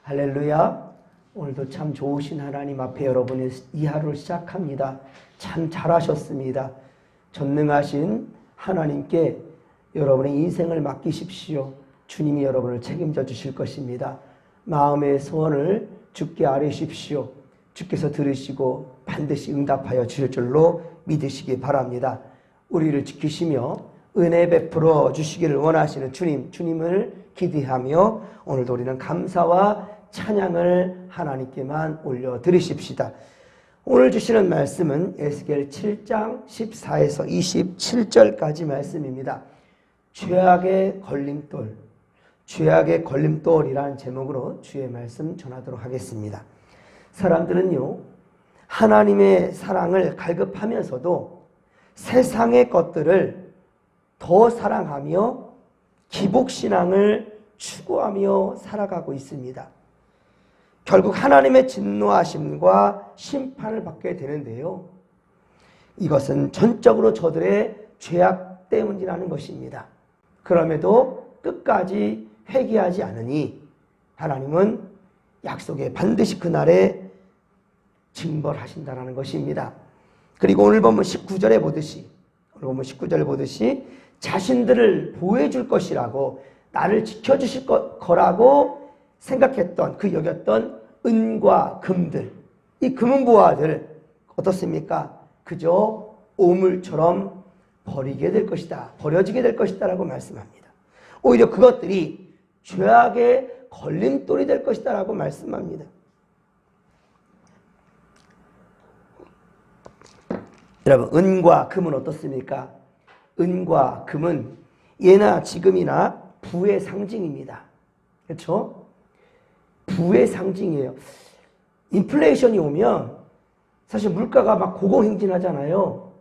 할렐루야. 오늘도 참 좋으신 하나님 앞에 여러분의 이 하루를 시작합니다. 참 잘하셨습니다. 전능하신 하나님께 여러분의 인생을 맡기십시오. 주님이 여러분을 책임져 주실 것입니다. 마음의 소원을 주께 아뢰십시오. 주께서 들으시고 반드시 응답하여 주실 줄로 믿으시기 바랍니다. 우리를 지키시며 은혜 베풀어 주시기를 원하시는 주님을 기대하며 오늘도 우리는 감사와 찬양을 하나님께만 올려드리십시다. 오늘 주시는 말씀은 에스겔 7장 14에서 27절까지 말씀입니다. 죄악의 걸림돌, 죄악의 걸림돌이라는 제목으로 주의 말씀 전하도록 하겠습니다. 사람들은요, 하나님의 사랑을 갈급하면서도 세상의 것들을 더 사랑하며 기복신앙을 추구하며 살아가고 있습니다. 결국 하나님의 진노하심과 심판을 받게 되는데요. 이것은 전적으로 저들의 죄악 때문이라는 것입니다. 그럼에도 끝까지 회개하지 않으니 하나님은 약속에 반드시 그날에 징벌하신다는 것입니다. 그리고 오늘 보면 19절에 보듯이 자신들을 보호해 줄 것이라고, 나를 지켜주실 거라고 생각했던, 여겼던 은과 금들, 이 금은보화들 어떻습니까? 그저 오물처럼 버려지게 될 것이다 라고 말씀합니다. 오히려 그것들이 죄악의 걸림돌이 될 것이다 라고 말씀합니다. 여러분, 은과 금은 어떻습니까? 은과 금은 예나 지금이나 부의 상징입니다. 그렇죠? 부의 상징이에요. 인플레이션이 오면 사실 물가가 막 고공행진하잖아요.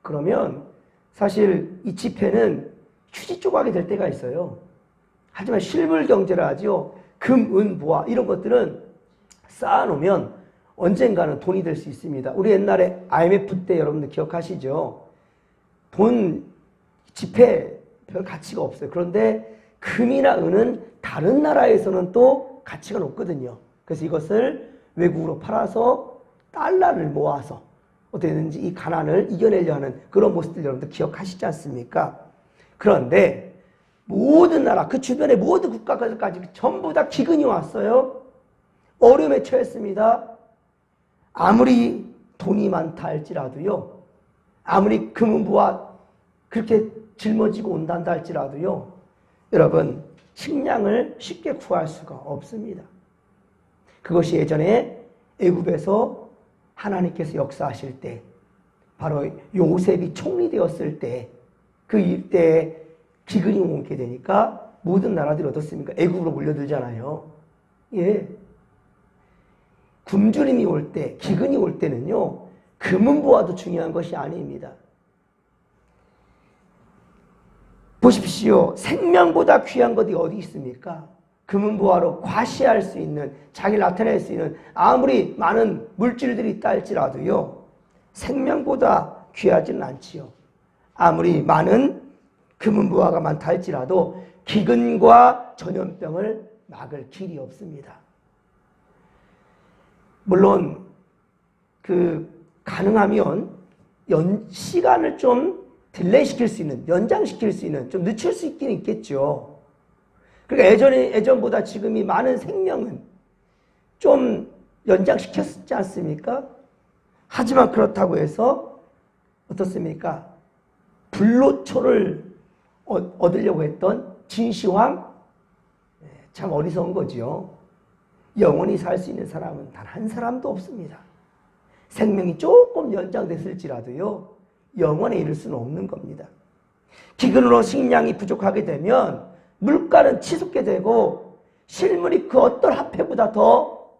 그러면 사실 이 지폐는 휴지 조각이 될 때가 있어요. 하지만 실물 경제를 하죠. 금, 은, 보화 이런 것들은 쌓아놓으면 언젠가는 돈이 될 수 있습니다. 우리 옛날에 IMF 때 여러분들 기억하시죠? 돈, 지폐 별 가치가 없어요. 그런데 금이나 은은 다른 나라에서는 또 가치가 높거든요. 그래서 이것을 외국으로 팔아서 달러를 모아서 어떻게 되는지 이 가난을 이겨내려 하는 그런 모습들 여러분들 기억하시지 않습니까? 그런데 모든 나라, 그 주변의 모든 국가까지 전부 다 기근이 왔어요. 어려움에 처했습니다. 아무리 돈이 많다 할지라도요, 아무리 금은부와 그렇게 짊어지고 온단다 할지라도요, 여러분, 식량을 쉽게 구할 수가 없습니다. 그것이 예전에 애굽에서 하나님께서 역사하실 때, 바로 요셉이 총리 되었을 때, 그 일대에 기근이 오게 되니까 모든 나라들이 어떻습니까? 애굽으로 몰려들잖아요. 예. 굶주림이 올 때, 기근이 올 때는요, 금은보화도 중요한 것이 아닙니다. 보십시오. 생명보다 귀한 것이 어디 있습니까? 금은보화로 과시할 수 있는, 자기를 나타낼 수 있는 아무리 많은 물질들이 있다 할지라도요, 생명보다 귀하지는 않지요. 아무리 많은 금은보화가 많다 할지라도 기근과 전염병을 막을 길이 없습니다. 물론 가능하면 시간을 좀 딜레이 시킬 수 있는, 연장시킬 수 있는, 좀 늦출 수 있긴 있겠죠. 그러니까 예전보다 지금이 많은 생명은 좀 연장시켰지 않습니까? 하지만 그렇다고 해서 어떻습니까? 불로초를 얻으려고 했던 진시황, 참 어리석은 거지요. 영원히 살 수 있는 사람은 단 한 사람도 없습니다. 생명이 조금 연장됐을지라도요, 영원에 이를 수는 없는 겁니다. 기근으로 식량이 부족하게 되면 물가는 치솟게 되고 실물이 그 어떤 화폐보다 더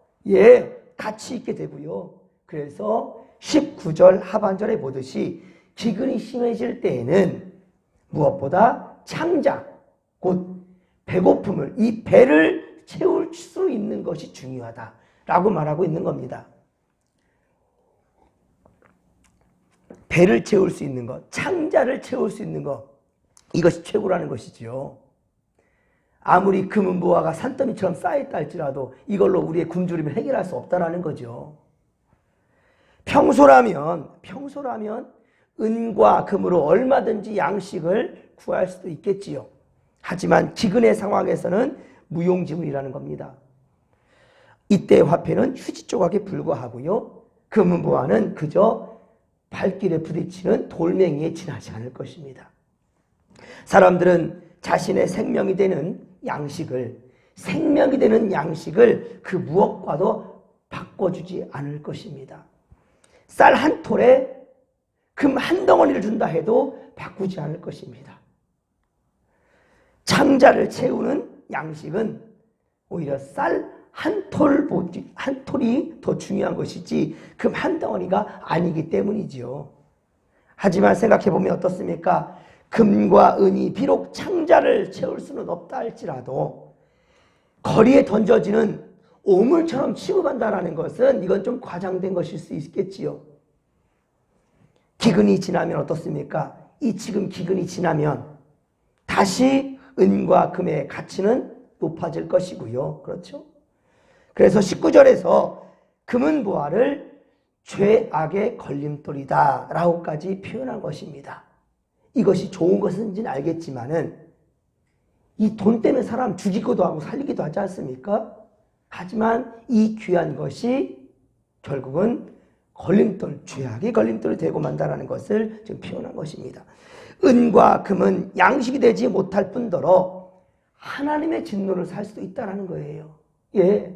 가치 있게 되고요. 그래서 19절 하반절에 보듯이 기근이 심해질 때에는 무엇보다 창작, 곧 배고픔을, 이 배를 채울 수 있는 것이 중요하다라고 말하고 있는 겁니다. 배를 채울 수 있는 것, 창자를 채울 수 있는 것, 이것이 최고라는 것이죠. 아무리 금은보화가 산더미처럼 쌓여있다 할지라도 이걸로 우리의 굶주림을 해결할 수 없다는 거죠. 평소라면 은과 금으로 얼마든지 양식을 구할 수도 있겠지요. 하지만 기근의 상황에서는 무용지물이라는 겁니다. 이때 화폐는 휴지 조각에 불과하고요. 금은보화는 그저 발길에 부딪히는 돌멩이에 지나지 않을 것입니다. 사람들은 자신의 생명이 되는 양식을 그 무엇과도 바꿔주지 않을 것입니다. 쌀 한 톨에 금 한 덩어리를 준다 해도 바꾸지 않을 것입니다. 창자를 채우는 양식은 오히려 쌀 한 톨이 더 중요한 것이지 금 한 덩어리가 아니기 때문이지요. 하지만 생각해보면 어떻습니까? 금과 은이 비록 창자를 채울 수는 없다 할지라도 거리에 던져지는 오물처럼 취급한다는 것은 이건 좀 과장된 것일 수 있겠지요. 기근이 지나면 어떻습니까? 지금 기근이 지나면 다시 은과 금의 가치는 높아질 것이고요. 그렇죠? 그래서 19절에서 금은보화를 죄악의 걸림돌이다 라고까지 표현한 것입니다. 이것이 좋은 것인지는 알겠지만은 이 돈 때문에 사람 죽이기도 하고 살리기도 하지 않습니까? 하지만 이 귀한 것이 결국은 죄악의 걸림돌이 되고 만다라는 것을 지금 표현한 것입니다. 은과 금은 양식이 되지 못할 뿐더러 하나님의 진노를 살 수도 있다는 거예요. 예,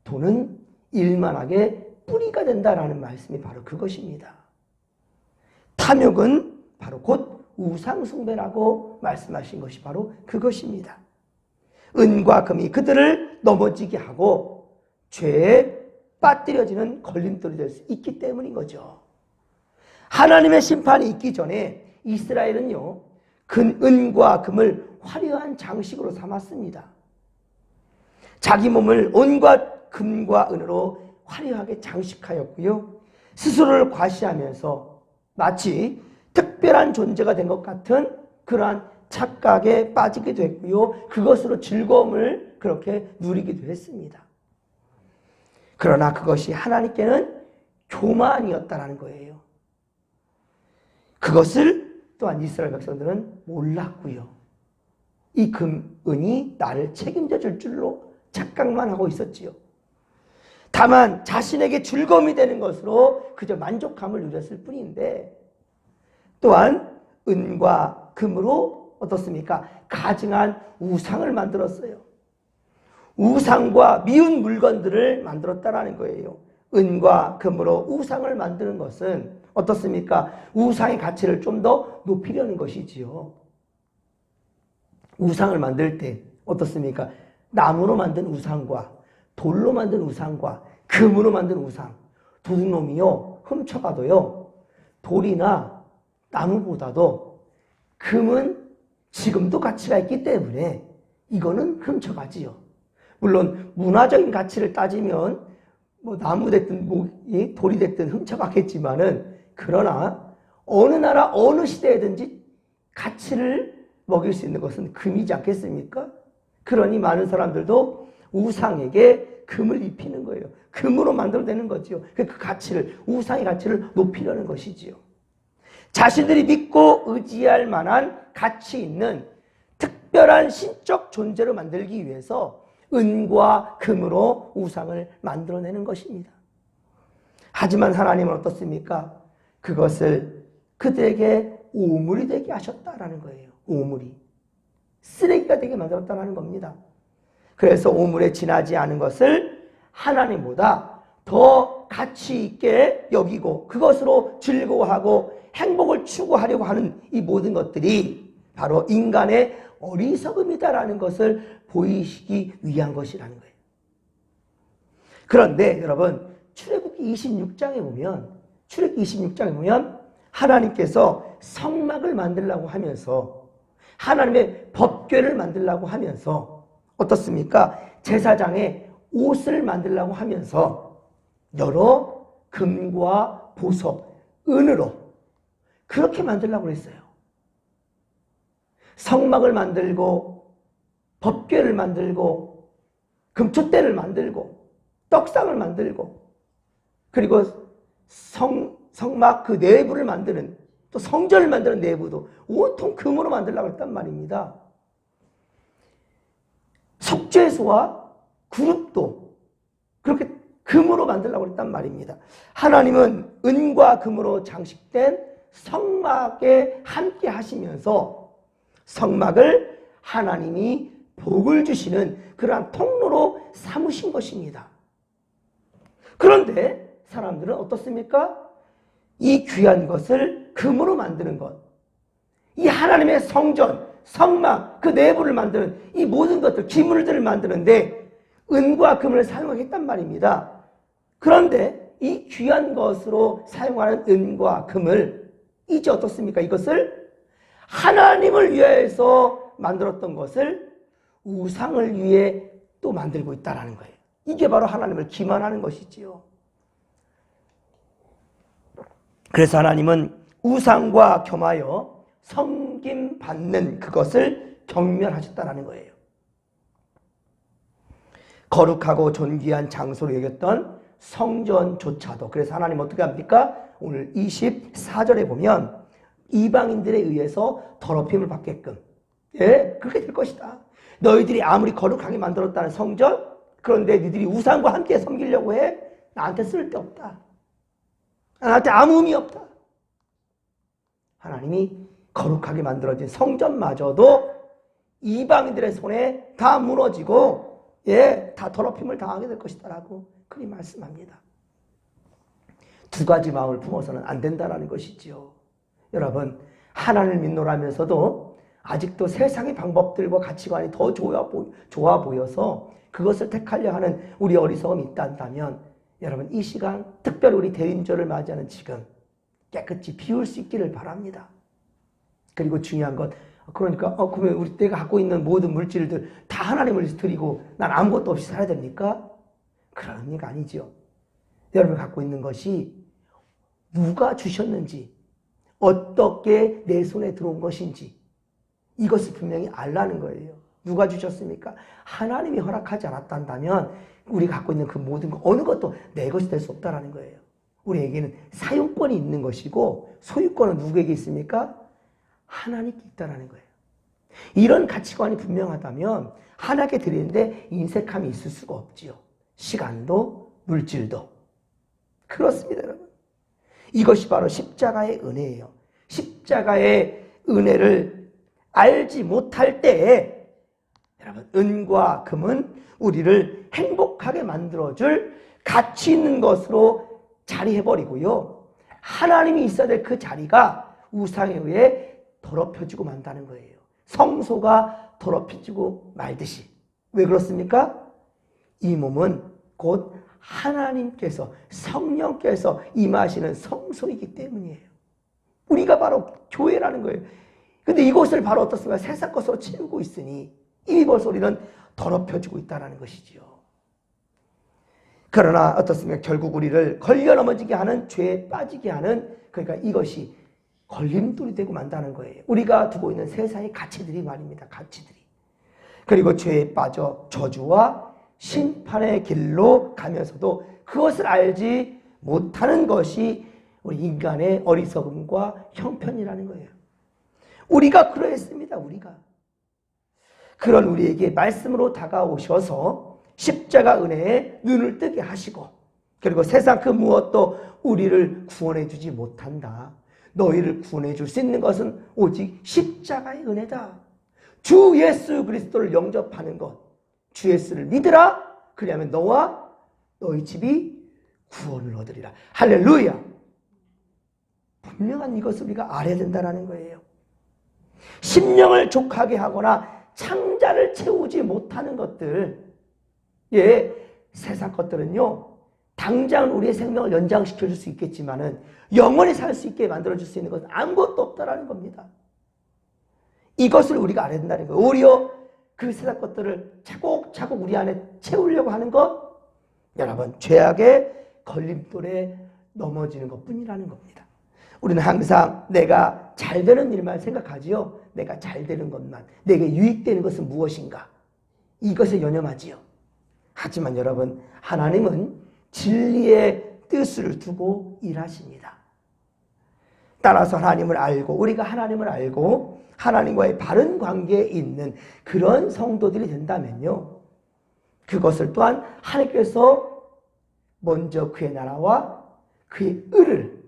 돈은 일만하게 뿌리가 된다라는 말씀이 바로 그것입니다. 탐욕은 바로 곧 우상숭배라고 말씀하신 것이 바로 그것입니다. 은과 금이 그들을 넘어지게 하고 죄에 빠뜨려지는 걸림돌이 될 수 있기 때문인 거죠. 하나님의 심판이 있기 전에 이스라엘은요, 은과 금을 화려한 장식으로 삼았습니다. 자기 몸을 은과 금과 은으로 화려하게 장식하였고요. 스스로를 과시하면서 마치 특별한 존재가 된 것 같은 그러한 착각에 빠지기도 했고요. 그것으로 즐거움을 그렇게 누리기도 했습니다. 그러나 그것이 하나님께는 교만이었다는 거예요. 그것을 또한 이스라엘 백성들은 몰랐고요. 이 은이 나를 책임져 줄 줄로 착각만 하고 있었지요. 다만 자신에게 즐거움이 되는 것으로 그저 만족감을 누렸을 뿐인데 또한 은과 금으로 어떻습니까? 가증한 우상을 만들었어요. 우상과 미운 물건들을 만들었다라는 거예요. 은과 금으로 우상을 만드는 것은 어떻습니까? 우상의 가치를 좀 더 높이려는 것이지요. 우상을 만들 때 어떻습니까? 나무로 만든 우상과 돌로 만든 우상과 금으로 만든 우상, 도둑놈이요 훔쳐가도요 돌이나 나무보다도 금은 지금도 가치가 있기 때문에 이거는 훔쳐가지요. 물론 문화적인 가치를 따지면 뭐 나무 됐든 돌이 됐든 훔쳐가겠지만은 그러나 어느 나라 어느 시대에든지 가치를 먹일 수 있는 것은 금이지 않겠습니까? 그러니 많은 사람들도 우상에게 금을 입히는 거예요. 금으로 만들어내는 거지요. 그 가치를, 우상의 가치를 높이려는 것이지요. 자신들이 믿고 의지할 만한 가치 있는 특별한 신적 존재로 만들기 위해서 은과 금으로 우상을 만들어내는 것입니다. 하지만 하나님은 어떻습니까? 그것을 그들에게 오물이 되게 하셨다라는 거예요. 오물이. 쓰레기가 되게 만들었다는 겁니다. 그래서 오물에 지나지 않은 것을 하나님보다 더 가치 있게 여기고 그것으로 즐거워하고 행복을 추구하려고 하는 이 모든 것들이 바로 인간의 어리석음이다라는 것을 보이시기 위한 것이라는 거예요. 그런데 여러분 출애굽기 26장에 보면 하나님께서 성막을 만들려고 하면서 하나님의 법궤를 만들려고 하면서 어떻습니까? 제사장의 옷을 만들려고 하면서 여러 금과 보석, 은으로 그렇게 만들려고 했어요. 성막을 만들고 법궤를 만들고 금촛대를 만들고 떡상을 만들고 그리고 성막 그 내부를 만드는 또 성전을 만드는 내부도 온통 금으로 만들려고 했단 말입니다. 속죄소와 그룹도 그렇게 금으로 만들려고 했단 말입니다. 하나님은 은과 금으로 장식된 성막에 함께 하시면서 성막을 하나님이 복을 주시는 그러한 통로로 삼으신 것입니다. 그런데 사람들은 어떻습니까? 이 귀한 것을 금으로 만드는 것, 이 하나님의 성전, 성막, 그 내부를 만드는 이 모든 것들, 기물들을 만드는데 은과 금을 사용하겠단 말입니다. 그런데 이 귀한 것으로 사용하는 은과 금을 이제 어떻습니까? 이것을 하나님을 위해서 만들었던 것을 우상을 위해 또 만들고 있다는 거예요. 이게 바로 하나님을 기만하는 것이지요. 그래서 하나님은 우상과 겸하여 섬김받는 그것을 경멸하셨다는 거예요. 거룩하고 존귀한 장소로 여겼던 성전조차도, 그래서 하나님 어떻게 합니까? 오늘 24절에 보면 이방인들에 의해서 더럽힘을 받게끔, 예, 그렇게 될 것이다. 너희들이 아무리 거룩하게 만들었다는 성전, 그런데 너희들이 우상과 함께 섬기려고 해? 나한테 쓸데없다. 나한테 아무 의미 없다. 하나님이 거룩하게 만들어진 성전마저도 이방인들의 손에 다 무너지고, 예, 다 더럽힘을 당하게 될 것이다라고 그리 말씀합니다. 두 가지 마음을 품어서는 안 된다라는 것이지요. 여러분, 하나님을 믿노라면서도 아직도 세상의 방법들과 가치관이 더 좋아 보여서 그것을 택하려 하는 우리 어리석음이 있다면 여러분, 이 시간 특별히 우리 대인절을 맞이하는 지금 깨끗이 비울 수 있기를 바랍니다. 그리고 중요한 것, 그러니까 그러면 우리 내가 갖고 있는 모든 물질들 다 하나님을 드리고 난 아무것도 없이 살아야 됩니까? 그런 의미가 아니죠. 여러분이 갖고 있는 것이 누가 주셨는지, 어떻게 내 손에 들어온 것인지 이것을 분명히 알라는 거예요. 누가 주셨습니까? 하나님이 허락하지 않았다면 우리가 갖고 있는 그 모든 것, 어느 것도 내 것이 될 수 없다는 거예요. 우리에게는 사용권이 있는 것이고 소유권은 누구에게 있습니까? 하나님께 있다는 거예요. 이런 가치관이 분명하다면 하나님께 드리는데 인색함이 있을 수가 없지요. 시간도 물질도. 그렇습니다, 여러분. 이것이 바로 십자가의 은혜예요. 십자가의 은혜를 알지 못할 때에 여러분, 은과 금은 우리를 행복하게 만들어줄 가치 있는 것으로 자리해버리고요. 하나님이 있어야 될 그 자리가 우상에 의해 더럽혀지고 만다는 거예요. 성소가 더럽혀지고 말듯이. 왜 그렇습니까? 이 몸은 곧 하나님께서, 성령께서 임하시는 성소이기 때문이에요. 우리가 바로 교회라는 거예요. 근데 이곳을 바로 어떻습니까? 세상 것으로 채우고 있으니 이미 벌써 우리는 더럽혀지고 있다는 것이지요. 그러나 어떻습니까? 결국 우리를 걸려 넘어지게 하는, 죄에 빠지게 하는, 그러니까 이것이 걸림돌이 되고 만다는 거예요. 우리가 두고 있는 세상의 가치들이 말입니다. 가치들이. 그리고 죄에 빠져 저주와 심판의 길로 가면서도 그것을 알지 못하는 것이 우리 인간의 어리석음과 형편이라는 거예요. 우리가 그러했습니다. 우리가. 그런 우리에게 말씀으로 다가오셔서 십자가 은혜에 눈을 뜨게 하시고, 그리고 세상 그 무엇도 우리를 구원해 주지 못한다. 너희를 구원해 줄 수 있는 것은 오직 십자가의 은혜다. 주 예수 그리스도를 영접하는 것, 주 예수를 믿으라. 그리하면 너와 너희 집이 구원을 얻으리라. 할렐루야. 분명한 이것을 우리가 알아야 된다는 거예요. 심령을 족하게 하거나 창자를 채우지 못하는 것들, 예, 세상 것들은요, 당장 우리의 생명을 연장시켜 줄 수 있겠지만은 영원히 살 수 있게 만들어줄 수 있는 것은 아무것도 없다라는 겁니다. 이것을 우리가 알아야 된다는 거예요. 오히려 그 세상 것들을 차곡차곡 우리 안에 채우려고 하는 것, 여러분, 죄악의 걸림돌에 넘어지는 것뿐이라는 겁니다. 우리는 항상 내가 잘 되는 일만 생각하지요. 내가 잘 되는 것만, 내게 유익되는 것은 무엇인가? 이것에 연연하지요. 하지만 여러분, 하나님은 진리의 뜻을 두고 일하십니다. 따라서 하나님을 알고, 우리가 하나님을 알고 하나님과의 바른 관계에 있는 그런 성도들이 된다면요, 그것을 또한 하나님께서 먼저 그의 나라와 그의 의를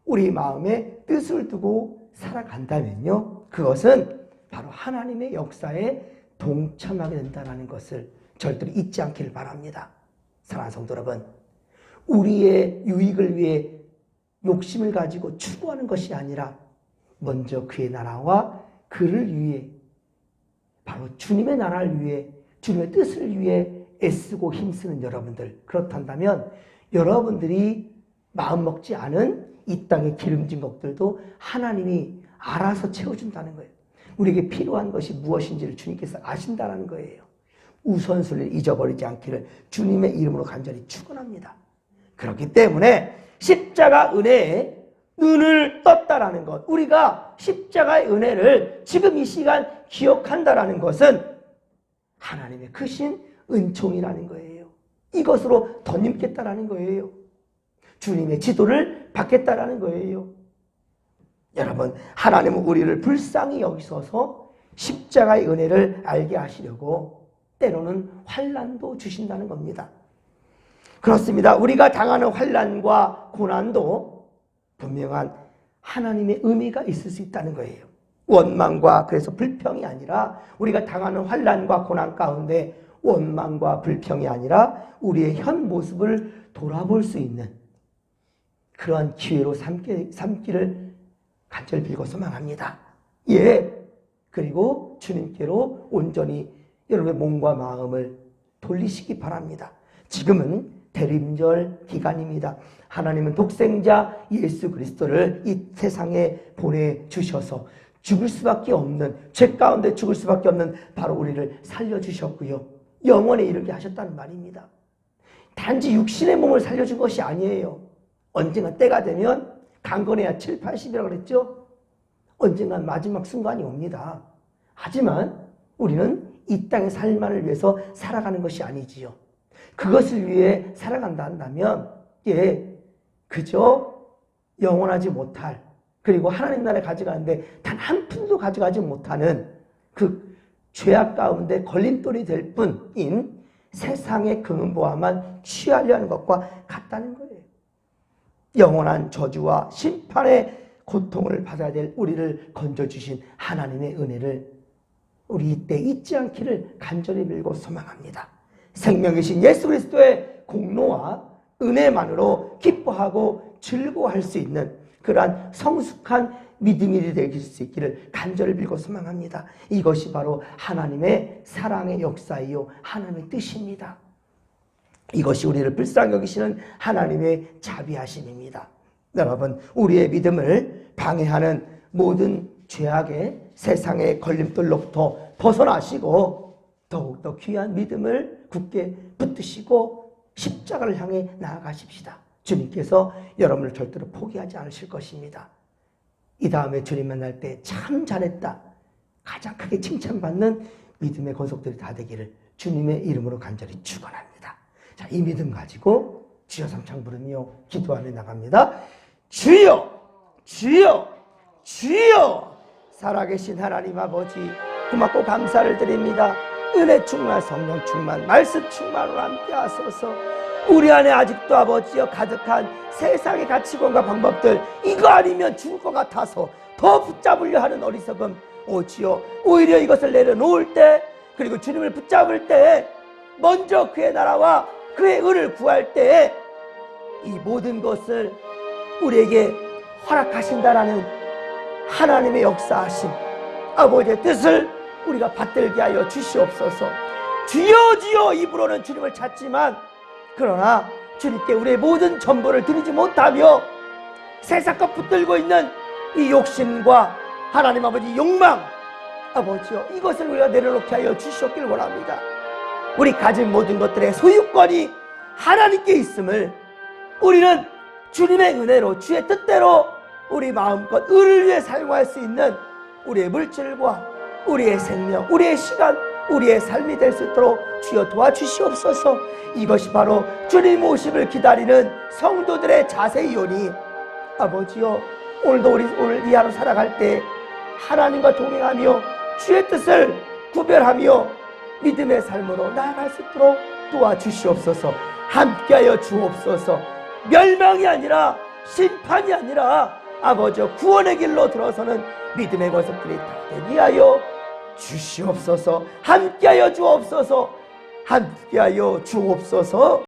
우리 마음에 뜻을 두고 살아간다면요, 그것은 바로 하나님의 역사에 동참하게 된다는 것을 절대로 잊지 않기를 바랍니다. 사랑하는 성도 여러분, 우리의 유익을 위해 욕심을 가지고 추구하는 것이 아니라 먼저 그의 나라와 그를 위해, 바로 주님의 나라를 위해, 주님의 뜻을 위해 애쓰고 힘쓰는 여러분들, 그렇단다면 여러분들이 마음 먹지 않은 이 땅의 기름진 것들도 하나님이 알아서 채워준다는 거예요. 우리에게 필요한 것이 무엇인지를 주님께서 아신다는 거예요. 우선순위를 잊어버리지 않기를 주님의 이름으로 간절히 축원합니다. 그렇기 때문에 십자가 은혜에 눈을 떴다라는 것, 우리가 십자가의 은혜를 지금 이 시간 기억한다라는 것은 하나님의 크신 은총이라는 거예요. 이것으로 덧입겠다라는 거예요. 주님의 지도를 받겠다라는 거예요. 여러분, 하나님은 우리를 불쌍히 여기셔서 십자가의 은혜를 알게 하시려고 때로는 환난도 주신다는 겁니다. 그렇습니다. 우리가 당하는 환난과 고난도 분명한 하나님의 의미가 있을 수 있다는 거예요. 원망과 그래서 불평이 아니라, 우리가 당하는 환난과 고난 가운데 원망과 불평이 아니라 우리의 현 모습을 돌아볼 수 있는 그러한 기회로 삼기를 간절히 빌고 소망합니다. 예, 그리고 주님께로 온전히 여러분의 몸과 마음을 돌리시기 바랍니다. 지금은 대림절 기간입니다. 하나님은 독생자 예수 그리스도를 이 세상에 보내주셔서 죽을 수밖에 없는, 죄 가운데 죽을 수밖에 없는 바로 우리를 살려주셨고요, 영원에 이르게 하셨다는 말입니다. 단지 육신의 몸을 살려준 것이 아니에요. 언젠가 때가 되면, 강건해야 7, 80이라고 그랬죠? 언젠간 마지막 순간이 옵니다. 하지만 우리는 이 땅의 삶만을 위해서 살아가는 것이 아니지요. 그것을 위해 살아간다 한다면, 그저 영원하지 못할, 그리고 하나님 나라에 가져가는데 단 한 푼도 가져가지 못하는 그 죄악 가운데 걸림돌이 될 뿐인 세상의 금은보화만 취하려 하는 것과 같다는 거예요. 영원한 저주와 심판의 고통을 받아야 될 우리를 건져주신 하나님의 은혜를 우리 이때 잊지 않기를 간절히 빌고 소망합니다. 생명이신 예수 그리스도의 공로와 은혜만으로 기뻐하고 즐거워할 수 있는 그러한 성숙한 믿음이 될 수 있기를 간절히 빌고 소망합니다. 이것이 바로 하나님의 사랑의 역사이요, 하나님의 뜻입니다. 이것이 우리를 불쌍히 여기시는 하나님의 자비하심입니다. 여러분, 우리의 믿음을 방해하는 모든 죄악의 세상의 걸림돌로부터 벗어나시고 더욱더 귀한 믿음을 굳게 붙드시고 십자가를 향해 나아가십시다. 주님께서 여러분을 절대로 포기하지 않으실 것입니다. 이 다음에 주님 만날 때 참 잘했다, 가장 크게 칭찬받는 믿음의 권속들이 다 되기를 주님의 이름으로 간절히 축원합니다. 자, 이 믿음 가지고 주여 삼창 부르며 기도하며 나갑니다. 주여, 주여, 주여, 살아계신 하나님 아버지, 고맙고 감사를 드립니다. 은혜 충만, 성령 충만, 말씀 충만으로 함께 하소서. 우리 안에 아직도 아버지여 가득한 세상의 가치관과 방법들, 이거 아니면 죽을 것 같아서 더 붙잡으려 하는 어리석음, 오지요, 오히려 이것을 내려놓을 때, 그리고 주님을 붙잡을 때, 먼저 그의 나라와 그의 의를 구할 때 이 모든 것을 우리에게 허락하신다라는 하나님의 역사하심, 아버지의 뜻을 우리가 받들게 하여 주시옵소서. 주여 주여 입으로는 주님을 찾지만, 그러나 주님께 우리의 모든 전부를 드리지 못하며 세상과 붙들고 있는 이 욕심과 하나님 아버지 욕망, 아버지여, 이것을 우리가 내려놓게 하여 주시옵기를 원합니다. 우리 가진 모든 것들의 소유권이 하나님께 있음을, 우리는 주님의 은혜로, 주의 뜻대로 우리 마음껏 의를 위해 사용할 수 있는 우리의 물질과 우리의 생명, 우리의 시간, 우리의 삶이 될 수 있도록 주여 도와주시옵소서. 이것이 바로 주님 오심을 기다리는 성도들의 자세이오니 아버지여, 오늘도 우리 오늘 이 하루 살아갈 때 하나님과 동행하며 주의 뜻을 구별하며 믿음의 삶으로 나아갈 수 있도록 도와주시옵소서. 함께하여 주옵소서. 멸망이 아니라 심판이 아니라 아버지여 구원의 길로 들어서는 믿음의 권속들이 다 되게 하여 주시옵소서. 함께하여 주옵소서. 함께하여 주옵소서.